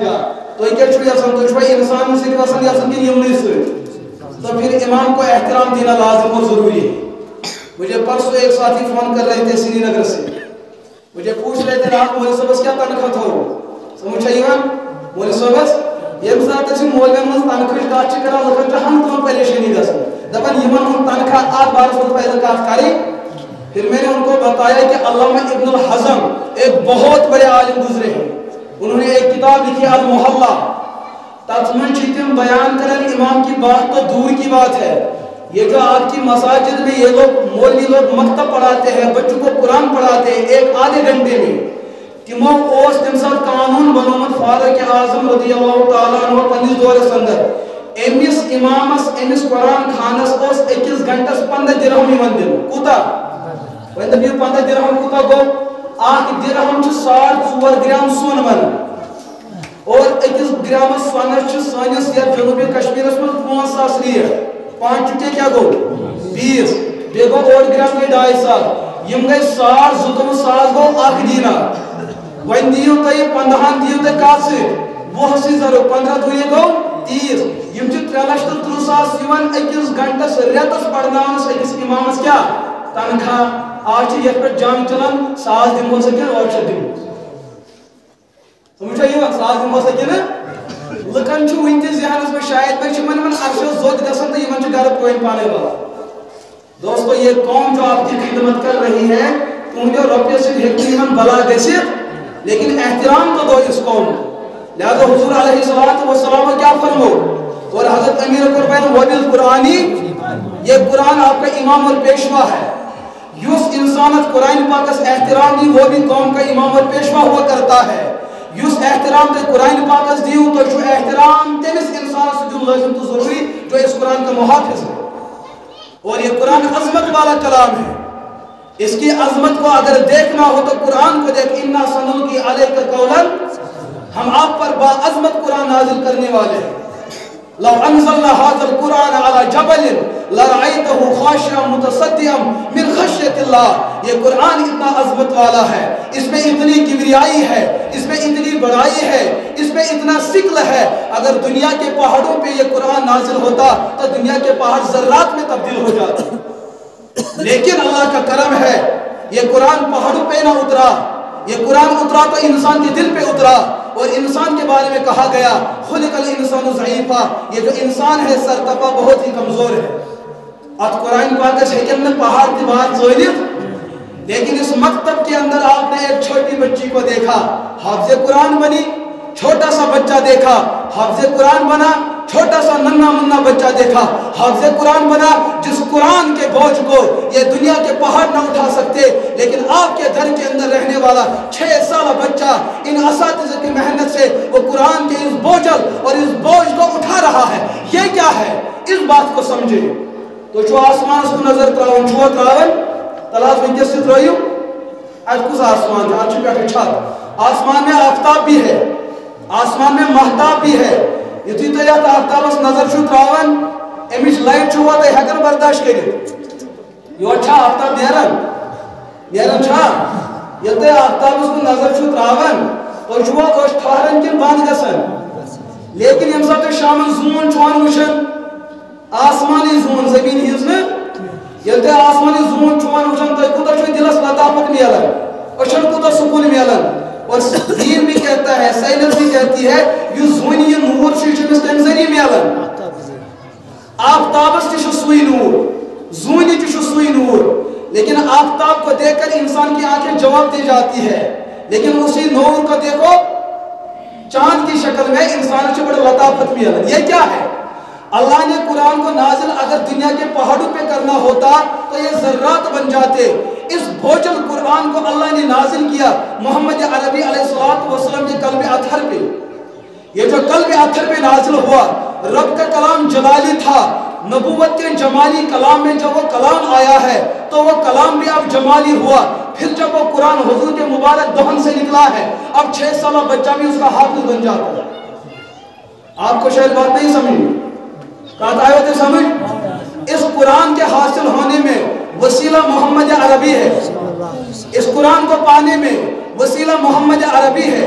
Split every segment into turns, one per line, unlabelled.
کیا تو کیا چھو یسن تو چھو انسان سے وسن یسن کی یمنی سے تو پھر امام کو احترام دینا لازم اور ضروری ہے. مجھے پرسوں ایک ساتھی فون کر رہے تھے سری نگر سے, مجھے پوچھ رہے تھے آپ مولوی صاحب کیا تنخواہ تھو سمجھ ایوان مولوی صاحب یم سات مولوی من تنخواہ کات کران لکن ہم تم پریشانی گژھان دپان یمن تنخواہ آپ بارس میں پہلے کات کری. پھر میں نے ان کو بتایا کہ علامہ ابن الحزم ایک بہت بڑے عالم گزرے ہیں, انہوں نے ایک کتاب لکھی المحلہ, تم بیان کریں امام کی بات تو دور کی بات ہے. یہ جو آپ کی مساجد میں یہ لوگ مولوی لوگ مکتب پڑھاتے ہیں, بچوں کو قرآن پڑھاتے ہیں ایک آدھے گھنٹے میں, تمو اوس تم سات قانون بنومت فاروق اعظم رضی اللہ تعالیٰ عنہ پنس دورس اندر امس امامس امس قرآن خانس اوس اکس گھنٹس 15 درہم یوان دن. کوتا وۄنۍ دٔپِو 15 درہم کوتا گوٚو؟ اکھ درہم چھُ 4.5 گرام سۄن بنان اور أکِس گرامس سۄنس چھُ سٲنِس یتھ جنوبی کشمیرس منٛز 5,000 ریٹ. 5 چٹے کیا گو 20 بیٚیہِ گوٚو 8 گرام گٔے 2,500 یم گٔے 1,000 گوٚو 1 دینار. وۄنۍ دِیِو تُہۍ 15 دِیِو تُہۍ کتھ سۭتۍ 20 سۭتۍ ضرب 15 دوٗنی گوٚو 30 یم چھِ 3,30,000 یِوان أکِس گھنٹس رٮ۪تس پرناونس أکِس امامس کیٛاہ تنخواہ. آج چھِ یتھ پٮ۪ٹھ جنگ چلان 1,000 دِمہو سا کِنہٕ 800 دِمہو سمجھا یِوان 1,000 دِمہو سا کِنہٕ لُکن چھُ وٕنہِ تہِ ذہنس منٛز شاید پٲٹھۍ چھِ یِمن عرشس زوٚد گژھان تہٕ یِمن چھُ گرٕ پٲنۍ پانے واتان. دوستو یہ قوم جو آپ کی خدمت کر رہی ہے تہنٛدیو رۄپیو سۭتۍ ہیٚکہِ نہٕ یِمن بلا گٔژھِتھ لیکن احترام تو دو اس قوم کو. لہذا حضور علیہ الصلوۃ والسلام کیا فرمو اور حضرت امیر قربین وبالقرآنی یہ قرآن آپ کا امام اور پیشوا ہے. یس انسانت قرآن پاکس احترام دی وہ بھی قوم کا امام اور پیشوا ہوا کرتا ہے. یس احترام تے قرآن پاکس دیو تو جو احترام تمس انسان سے جو لازم تو ضروری جو اس قرآن کا محافظ ہے. اور یہ قرآن عظمت والا کلام ہے. اس کی عظمت کو اگر دیکھنا ہو تو قرآن کو دیکھ انا سنلقی علیک قولا, ہم آپ پر با عظمت قرآن نازل کرنے والے ہیں. لو انزلنا هذا القرآن على جبل لرأيته خاشعا متصدعا من خشية الله. یہ قرآن اتنا عظمت والا ہے, اس میں اتنی کبریائی ہے, اس میں اتنی بڑائی ہے, اس میں اتنا ثقل ہے. اگر دنیا کے پہاڑوں پہ یہ قرآن نازل ہوتا تو دنیا کے پہاڑ ذرات میں تبدیل ہو جاتے. لیکن اللہ کا کرم ہے یہ قرآن پہاڑوں پہ نہ اترا, یہ قرآن اترا تو انسان کے دل پہ اترا. اور انسان کے بارے میں کہا گیا خلق الانسان ضعیفا, یہ جو انسان ہے سرتپا بہت ہی کمزور ہے. اب قرآن پاک ہیکن پہاڑ دیوار زٲلِتھ لیکن اس مکتب کے اندر آپ نے ایک چھوٹی بچی کو دیکھا حافظ قرآن بنی, چھوٹا سا بچہ دیکھا حافظ قرآن بنا, چھوٹا سا ننھا منا بچہ دیکھا حافظ قرآن بنا. جس قرآن کے بوجھ کو یہ دنیا کے پہاڑ نہ اٹھا سکتے لیکن آپ کے گھر کے اندر رہنے والا 6 سالہ بچہ ان اساتذہ کی محنت سے وہ قرآن کے اس بوجھل اور اس بوجھ کو اٹھا رہا ہے. یہ کیا ہے اس بات کو سمجھے. تو جو آسمان کو نظر تراؤن چھو تراؤن تلاش ونکس سے ترائیو آج کس آسمان جو آج پیٹھ چھت آسمان میں آفتاب بھی ہے, آسمان میں مہتاب بھی ہے. یتھی تو یا آفتابس نظر چھو تراؤن امچ لائٹ چھو تے ہیکن برداشت کٔرِتھ یور چھا آفتاب نیران چھا ییٚلہِ تُہۍ آفتابس کُن نظر چھو تراوان تُہۍ چھُوا أچھ ٹھہران کِنہٕ بنٛد گژھان. لیکن ییٚمہِ ساتہٕ تُہۍ شامن زوٗن چھُون وٕچھان آسمانی زوٗن زٔمیٖن ہِنٛز نہٕ, ییٚلہِ تُہۍ آسمانی زوٗن چھُون وٕچھان تُہۍ کوٗتاہ چھُو دِلس لطافت میلان, أچھن کوٗتاہ سکوٗن میلان. اور دین بھی کہتا ہے, سائنس بھی کہتی ہے یہ زونی یہ نور چھُ تمہِ ذریعہ میلان. آفتابس تہِ چھُ سُے نور, زونی تہِ چھُ سُے نور. لیکن آفتاب کو دیکھ کر انسان کی آنکھیں جواب دے جاتی ہے لیکن اسی نور کو دیکھو چاند کی شکل میں انسان کو بڑا لطافت میلان. یہ کیا ہے؟ اللہ نے قرآن کو نازل اگر دنیا کے پہاڑوں پہ کرنا ہوتا تو یہ ذرات بن جاتے. اس بھوجل قرآن کو اللہ نے نازل کیا محمد عربی علیہ السلام کے قلب اطہر پہ. یہ جو قلب اطہر پہ نازل ہوا رب کا کلام جلالی تھا. نبوت کے جمالی کلام میں جب وہ کلام آیا ہے تو وہ کلام بھی اب جمالی ہوا. پھر جب وہ قرآن حضور کے مبارک دہن سے نکلا ہے اب 6 سالہ بچہ بھی اس کا حافظ بن جاتا ہے. آپ کو شاید بات نہیں سمجھ کہتا ہے ہوتے سمجھ. اس قرآن کے حاصل ہونے میں وسیلہ محمد عربی ہے, اس قرآن کو پانے میں وسیلہ محمد عربی ہے.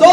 2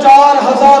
4000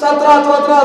17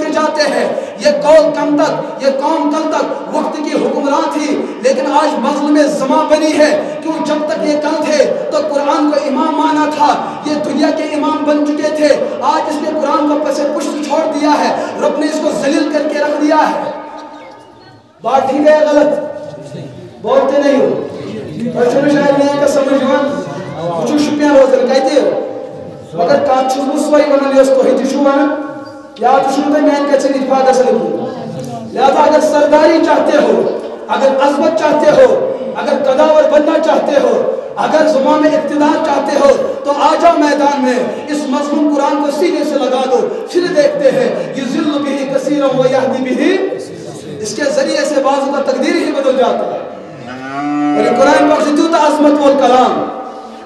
کے جاتے ہیں. یہ قوم کل تک وقت کی حکمراں تھی لیکن آج مظلوم زماں بنی ہے. کیوں؟ جب تک یہ کل تھے تو قرآن کو امام مانا تھا, یہ دنیا کے امام بن چکے تھے. آج اس نے قرآن کو پس پشت چھوڑ دیا ہے, رب نے اس کو ذلیل کر کے رکھ دیا ہے. بات ٹھیک ہے غلط؟ بولتے نہیں ہو. اور چلو شاید میں کا سمجھوان کچھ شپیاں روزن کہتے ہو مگر کات چھوز مسوائی ونن لیس کو ہی چھو وانا یا تو شروع میں ان کا چلی اتفاق اصل کی. لہذا اگر سرداری چاہتے ہو, اگر عظمت چاہتے ہو, اگر قداور بننا چاہتے ہو, اگر زمان میں اقتدار چاہتے ہو تو آ جاؤ میدان میں, اس مضمون قرآن کو سینے سے لگا دو. پھر دیکھتے ہیں یذل بہ کثیرا و یہدی بہ, اس کے ذریعے سے بعض کا تقدیر ہی بدل جاتا ہے. اور یہ قرآن پاک سے تیوتا عظمت والکلام,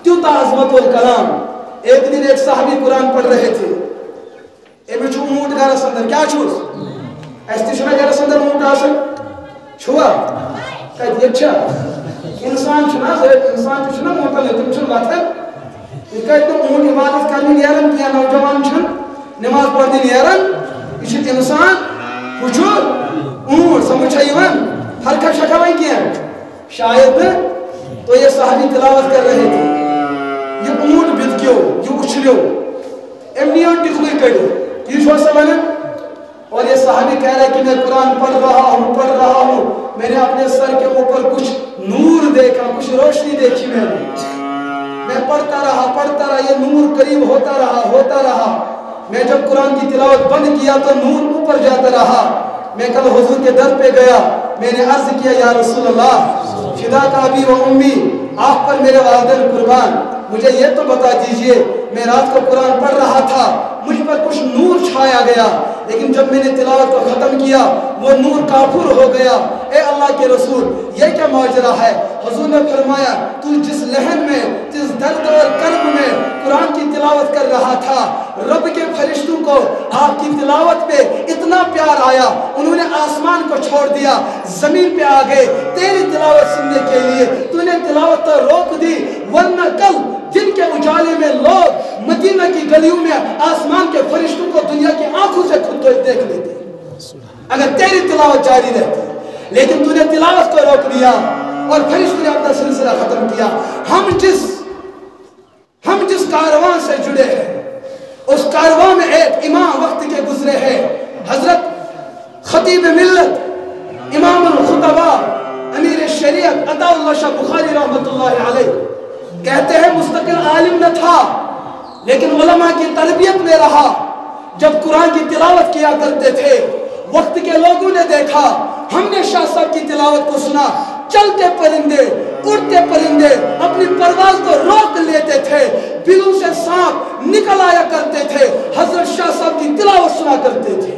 تیوتا عظمت والکلام. ایک دن ایک صحابی قرآن پڑھ رہے تھے. امی چھو اونٹ گھر سندر کیا چھوز ایستی چھونا گھر سندر اونٹ آسن چھوا کہت یہ چھا انسان چھنا انسان چھنا موٹا لیتم چھن واتر یہ کہت تو اونٹ عبادت کرنی نیرن کیا نوجوان چھن نماز پڑھنی نیرن یہ چھت انسان پوچھو اونٹ سمجھا یون ہر کا شکا وہی کیا شاید تو یہ صحابی تلاوت کر رہے تھے. یہ اونٹ بد کیوں, یہ اچھلیو امنیان ٹکوئی کڑو یہ جو سمجھا. اور یہ صحابی کہہ رہا ہے کہ میں قرآن پڑھ رہا ہوں, میں نے اپنے سر کے اوپر کچھ نور دیکھا, کچھ روشنی دیکھی. میں پڑھتا رہا, یہ نور قریب ہوتا رہا. میں جب قرآن کی تلاوت بند کیا تو نور اوپر جاتا رہا. میں کل حضور کے در پہ گیا, میں نے عرض کیا یا رسول اللہ فدا کا ابی و امی, آپ پر میرے والدین قربان, مجھے یہ تو بتا دیجئے میں رات کو قرآن پڑھ رہا تھا, مجھ پر کچھ نور چھایا گیا, لیکن جب میں نے تلاوت کو ختم کیا وہ نور کافر ہو گیا. اے اللہ کے رسول یہ کیا ماجرا ہے؟ حضور نے فرمایا تو جس لہن میں, جس درد اور کرب میں قرآن کی تلاوت کر رہا تھا, رب کے فرشتوں کو آپ کی تلاوت پہ اتنا پیار آیا, انہوں نے آسمان کو چھوڑ دیا, زمین پہ آ گئے تیری تلاوت سننے کے لیے. تو نے تلاوت تو روک دی, ورنہ کل جن کے اجالے میں لوگ مدینہ کی گلیوں میں آسمان کے فرشتوں کو دنیا کی آنکھوں سے خود تو دیکھ لیتے اگر تیری تلاوت جاری رہتی. لیکن تو نے تلاوت کو روک دیا اور فرشتوں نے اپنا سلسلہ ختم کیا. ہم جس کاروان سے جڑے ہیں اس کاروان میں ایک امام وقت کے گزرے ہیں, حضرت خطیب ملت امام الخطبہ امیر شریعت عطا اللہ شاہ بخاری رحمت اللہ علیہ. کہتے ہیں مستقل عالم نہ تھا لیکن علماء کی تربیت میں رہا. جب قرآن کی تلاوت کیا کرتے تھے وقت کے لوگوں نے دیکھا, ہم نے شاہ صاحب کی تلاوت کو سنا, چلتے پرندے اڑتے پرندے اپنی پرواز کو روک لیتے تھے, بلوں سے سانپ نکل آیا کرتے تھے, حضرت شاہ صاحب کی تلاوت سنا کرتے تھے.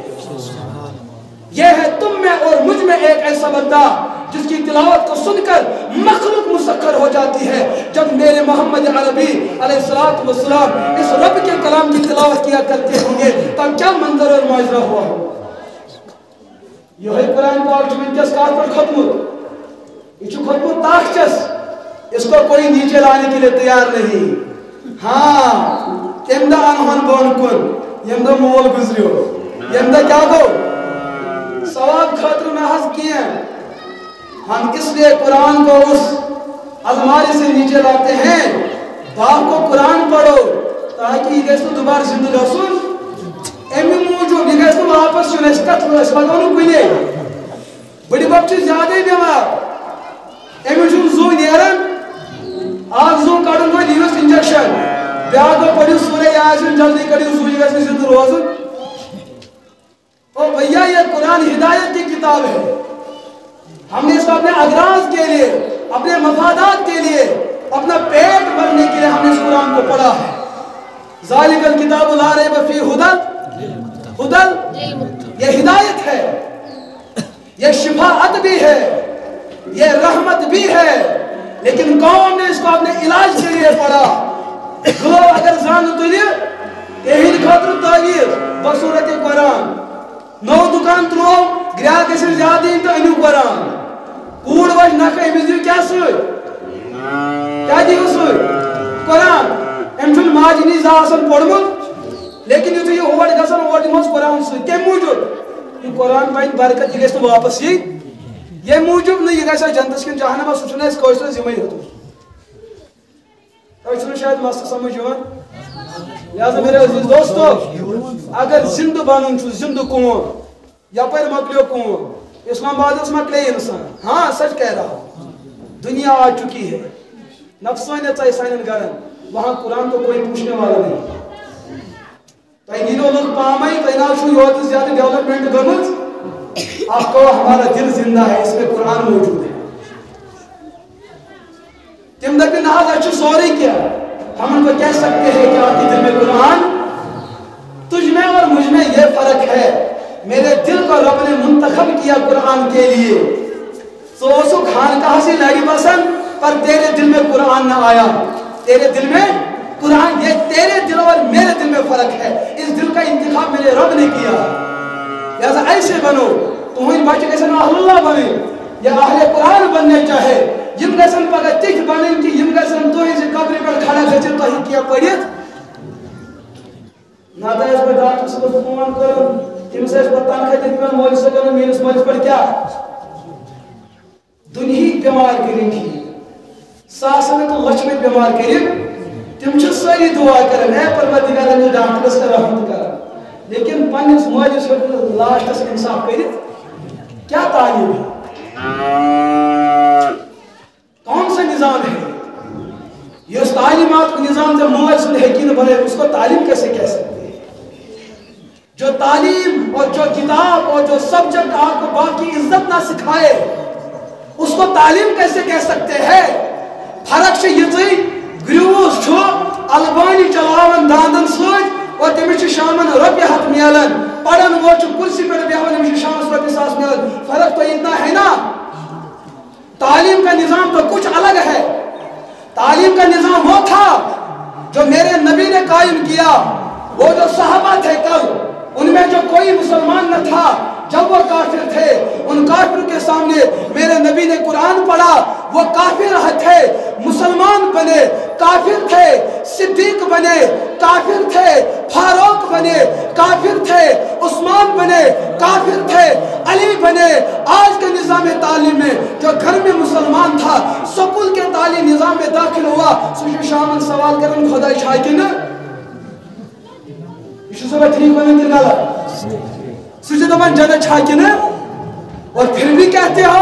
یہ ہے تم میں اور مجھ میں ایک ایسا بندہ جس کی تلاوت کو سن کر مخلوق مسخر ہو جاتی ہے. جب میرے محمد عربی علیہ السلام اس رب کے کلام کی تلاوت کیا کرتے ہوں گے تو کیا منظر اور معجزہ ہوا ہو. یہ قرآن پاک ونکس کار پر ختمت, یہ ختمت تاخچس, اس کو کوئی نیچے لانے کے لیے تیار نہیں. ہاں تم دہ انہن بون کن یم دہ مول گزریو, یم دہ کیا گو ثواب خاطر محض کیے. ہم اس لیے قرآن کو اس الماری سے نیچے لاتے ہیں, باپ کو قرآن پڑھو تاکہ یہ گیس تو دوبارہ زندگی سن. امی موجود یہ گیس تو واپس چنے اس کت اس لگانو کنے بڑی باپ چیز زیادہ ہی بیمار. امی چھو زو نیرن آگ زو کارن کو لیوس انجیکشن بیاگ کو پڑھو سورہ یاسین جلدی کریو زو یہ گیس زندگی روزن. اور بھیا یہ قرآن ہدایت کی کتاب ہے. ہم نے اس کو اپنے اغراض کے لیے, اپنے مفادات کے لیے, اپنا پیٹ بھرنے کے لیے ہم نے اس قرآن کو پڑھا ہے. ذالک الکتاب لا ریب فیہ ہدل, یہ ہدایت ہے, یہ شفاعت بھی ہے, یہ رحمت بھی ہے, لیکن قوم نے اس کو اپنے علاج کے لیے پڑھا. گو اگر زان تلیے یہ خاطر تعویذ بصورت قرآن نو دکان ترو گرا گژھِ زیادٕ تو انیو قرآن کوڑ وج نکھ أمِس دِیو کیٛاہ سۭتۍ کیٛاہ دِیو سۭتۍ قرآن. أمۍ چھُنہٕ ماجہِ نِش زانٛہہ آسان پوٚرمُت لیکن یُتھُے یہِ ہور گژھان اورٕ دِمہوس قرآن سۭتۍ. کَمہِ یہ قرآن بین برکت یہ گھس واپس یہ موجود نہیں یہ گھس جنتس کن جہنم سہ کوشر ذمہ ہوت شاید مسئلہ سمجھ لہذا میرے عزیز دوستو اگر زندہ بنن زندہ قوم یپر مکلیو قوم اسلام آباد مکلے انسان ہاں سچ کہہ رہا ہوں دنیا آ چکی ہے نفسانیت آئی سانن گھرن وہاں قرآن تو کوئی پوچھنے والا نہیں تھی نیلو لوگ پامائی تھی نہ یوت زیادہ ڈیولپمنٹ گمت آپ کو ہمارا دل زندہ ہے اس میں قرآن موجود ہے تم دپی نہ اچھا سوری کیا ہم ان کو کہہ سکتے ہیں کہ آپ کے دل میں قرآن تجھ میں اور مجھ میں یہ فرق ہے میرے دل کو رب نے منتخب کیا قرآن کے لیے سو خانقاہ سے لڑی پسند پر تیرے دل میں قرآن نہ آیا تیرے دل میں قرآن یہ تیرے دل اور میرے دل میں فرق ہے اس دل کا انتخاب میرے رب نے کیا لہذا ایسے بنو تمہیں بچے کیسے اہل اللہ بنے یا اہل قرآن بننے چاہے یم گژھن پگہ تِتھ بنن کہ یم گژھن تُہنزِ قبرِ پٮ۪ٹھ کھڑا گٔژھِتھ تۄہہِ کینٛہہ پٔرِتھ نتہٕ آسہِ پتہٕ ڈاکٹر صٲبس فون کرُن تٔمِس آسہِ پتہٕ تنخواہ دِتھ پیٚوان مٲلِس سۭتۍ کرُن میٲنِس مٲلِس پٮ۪ٹھ کیٛاہ دُنہِکۍ بٮ۪مار کٔرِنۍ ٹھیٖک ساسن تہٕ لچھمٕتۍ بٮ۪مار کٔرِتھ تِم چھِ سٲری دُعا کران اے پروردگار أمِس ڈاکٹرس کر رحمت کران لیکن پننِس مٲلِس ہیوٚک نہٕ لاسٹس انصاف کٔرِتھ کیٛاہ تعلیٖم ہے کون سا نظام ہے یہ اس تعلیمات کا نظام جب مول سن حکیم بنے اس کو تعلیم کیسے کہہ سکتے ہیں جو تعلیم اور جو کتاب اور جو سبجیکٹ آپ کو باقی عزت نہ سکھائے اس کو تعلیم کیسے کہہ سکتے ہیں فرق سے یہ تھی گریوز چھو البانی چلاون داندن سوچ اور تمہیں شامن ربی حت میلن پڑھن وہ چھو کرسی پر بیہون تمہیں شامن ربی ساس میلن فرق تو اتنا ہے نا تعلیم کا نظام تو کچھ الگ ہے تعلیم کا نظام وہ تھا جو میرے نبی نے قائم کیا وہ جو صحابہ تھے کل ان میں جو کوئی مسلمان نہ تھا جب وہ کافر تھے ان کافر کے سامنے میرے نبی نے قرآن پڑھا وہ کافر تھے مسلمان بنے کافر تھے صدیق بنے کافر تھے فاروق بنے کافر تھے عثمان بنے کافر تھے علی بنے آج کے نظام تعلیم میں جو گھر میں مسلمان تھا سکول کے تعلیم نظام میں داخل ہوا سوچو شامن سوال کرن خدا چھائے کہ نا یہ سب ٹھیک ہونے کی غلط سوچو دبان جنت چھائے کہ نا اور پھر بھی کہتے ہو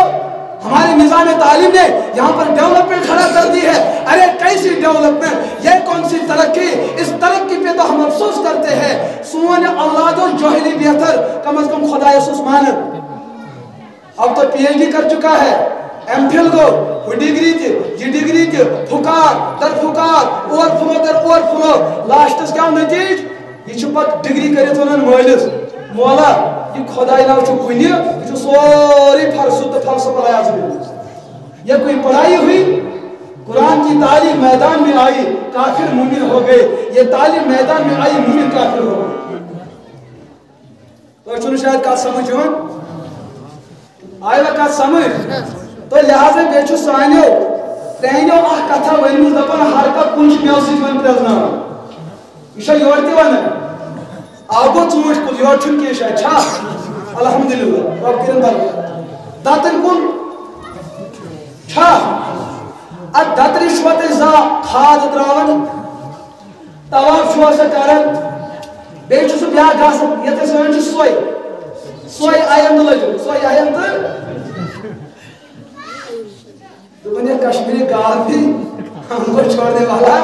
ہمارے نظام تعلیم نے یہاں پر ڈیولپمنٹ کھڑا کر دی ہے ارے کیسی ڈیولپمنٹ یہ کون سی ترقی اس ترقی پہ تو ہم افسوس کرتے ہیں سون اولاد و جوہلی بہتر کم از کم خدا یسوس مانت اب تو پی ایچ ڈی کر چکا ہے ایم فل گو وہ ڈگری تھی یہ ڈگری تھی پھکار در پھکار اور فلو در اور فلو لاسٹس کیا نتیج یہ چھپت ڈگری کرت ونن مالس مولا یہ خدای ناو چھو کنی یہ سوری فرسود فلسفہ اعظم یہ کوئی پڑھائی ہوئی قرآن کی تعلیم میدان میں آئی کافر مومن ہو گئے یہ تعلیم میدان میں آئی مومن کافر ہو گئے تو چھو شاید کا سمجھ ہوں آئے وہ کا سمجھ تو لہذا بیچو سانیو تینیو آہ کتھا ونیو دپن ہر کا کنچ میوسی جوان پریزنا یہ یورتی وانا آگو چونچ کل یور چھن کی شاید چھا الحمدللہ رب کرن برکت داتن کن چھا اد داتری شوات زا کھاد دراون تواف شوا سے کرن بیچو سو بیا گاسن یہ تے سوئن چھ سوئی آئین دلجو سوئی آئین دل تو بندے کشمیری گاہ بھی ہم کو چھوڑنے والا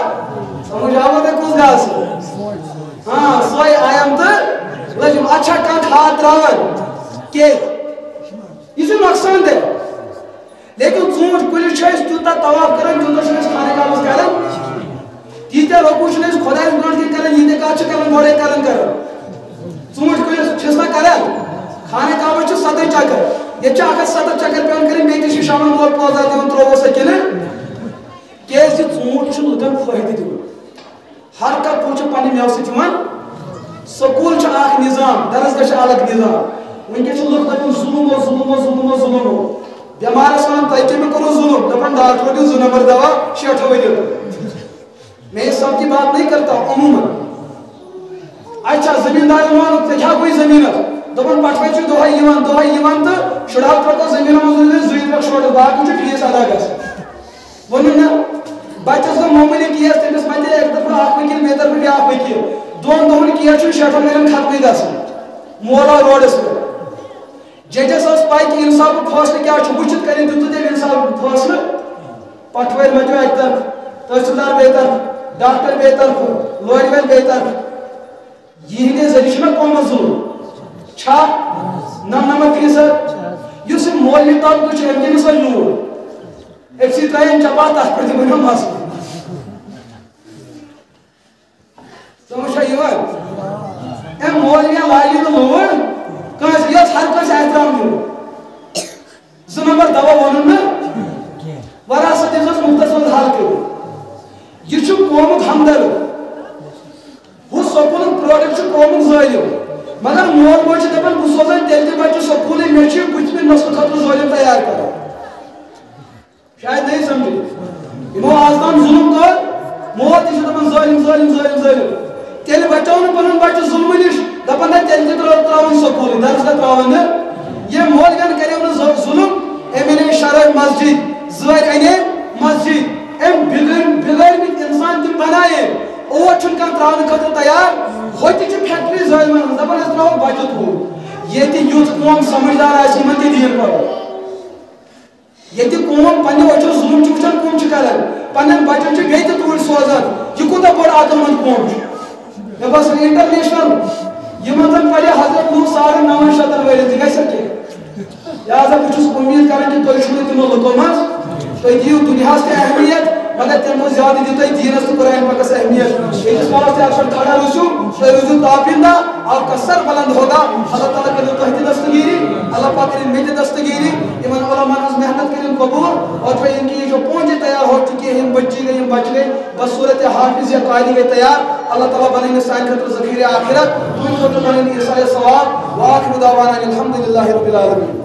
سمجھ آو تے کس گاہ سے ہاں سوئی آئین دل لجم اچھا کانٹ ہاتھ دراون کہ یہ سے نقصان دے لیکن ژوٗنٛٹھ کُلِس چھِ أسۍ تیوٗتاہ طواف کران تیوٗتاہ چھِنہٕ أسۍ خانہ کعبس کران تیٖتیاہ رۄکوٗع چھِنہٕ أسۍ خۄدایَس برونٛٹھ کَنۍ کران ییٖتیاہ کَتھ چھِ کران گۄڈَے کران ژوٗنٛٹھ کُلِس چھِس نہ کران خانہ کعبس چھِ 7 چکر ییٚتہِ چھِ 170 چکر پیٚوان کَرٕنۍ بیٚیہِ تہِ چھِ شامن گۄڈٕ پوزا دِوان ترٛووُہ سا کِنہٕ کیٛازِ ژوٗنٛٹھ چھُ لُکن فٲیدٕ دِوان ہر کانٛہہ کُل چھُ پننہِ مٮ۪وٕ سۭتۍ یِوان سکوٗل چھُ اکھ نظام درسگاہ چھُ الگ نظام وٕنکٮ۪س چھِ لُکھ دپان ظُلم او ظُلم او ظُلم او ظُلم او بیمارس ونان تۄہہِ کٔمۍ کوٚروٕ ظُلم دپان ڈاکٹر دیو 2 نمبر دوا 60 ؤرۍیو میں اس سب کی بات نہیں کرتا ہوں عموماً اچھا زمیندار ونان ژےٚ کیٛاہ گوٚے زمیٖنس دپان پٹھوے پتہ دہے یوان تو شڑاب ترکو زمین مز زی ترک شوڑ باقی فیس ادا گھن ون نا بچس گو معمولی کیس تمس مندے ایک دفعہ اخ وکیل بے طرف بیاکھ وکیل دون دہن کیس شیٹھن ورین ختم گژھان مولا روڈس پہ ججس پائی کہ انصاف فیصلہ کیا وچت کریں دت تیل انصاف فیصلہ پٹویر مجو ایک طرف تحصیلدار بے طرف ڈاکٹر بے طرف لوری ویل بے طرف یہ ذریعہ قوم ظلم چھا 99% اس مولی طبقہ امکس لور ایک سی ترائن چپا تک پہ بنو مسئلہ سمجھا یہ مولویا لاگی لور کس یس ہر کس احترام دو زٕ نمبر دوا ون نا وراثت مختصر حل کرو یہ قومک ہمدرد ہو سکول پروڈکٹ قومک ظالم مگر مول موج دپان بہ سوزن تیل تہ بچہ سکول مے پچھمہ نسل خاطر ظالم تیار کر شاید نہیں سمجھ یمو آز تام ظلم کر مول تہ دپان ظالم ظالم ظالم ظالم تیل بچو پن بچہ ظلم نش دپان تیل تہ تراون سکول درس تراون یہ مول گن کرو ظلم امن شرع مسجد زور انے مسجد ام بگڑ انسان تم بنائے اور چھن کان تراون خاطر تیار ہوتی چھ فیکٹری ظالمن دپان اس تراو بچت ہو یہ تہ یوت قوم سمجھدار آسی من تہ دین پڑھو یہ قوم پنہ وچھو ظلم چھ وچھان قوم چھ کران پنن بچن چھ بیت توڑ سوزان یہ کوتا بڑ عقل مند قوم چھ بس انٹرنیشنل یہ مطلب پڑے حضرت نوح 950 ورین تہ گژھِ کہ لہذا بہت امید کران کہ تھی چھو تمو لکو مز تھی دیو دنیاس تہ اہمیت مگر تمو زیادہ دیو تھی دینس تو قرآن پاکس اہمیت اس پاس تہ اکثر کھڑا روزو تھی روزو تابندہ آپ کا سر بلند ہوگا اللہ تعالیٰ کرے تہ دستگیری اللہ پاک کرے میں دستگیری ایمان علماء ہز محنت کریں قبول اور پھر ان کی جو پونجے تیار ہو چکی ہیں بچی گئی بچ گئی بس صورت حافظ یا قائدی گئی تیار اللہ تعالیٰ بنائیں سائن خطر ذخیر آخرت تو ان کو بنائیں ایسا ثواب وآخر دعوانا الحمدللہ رب العالمین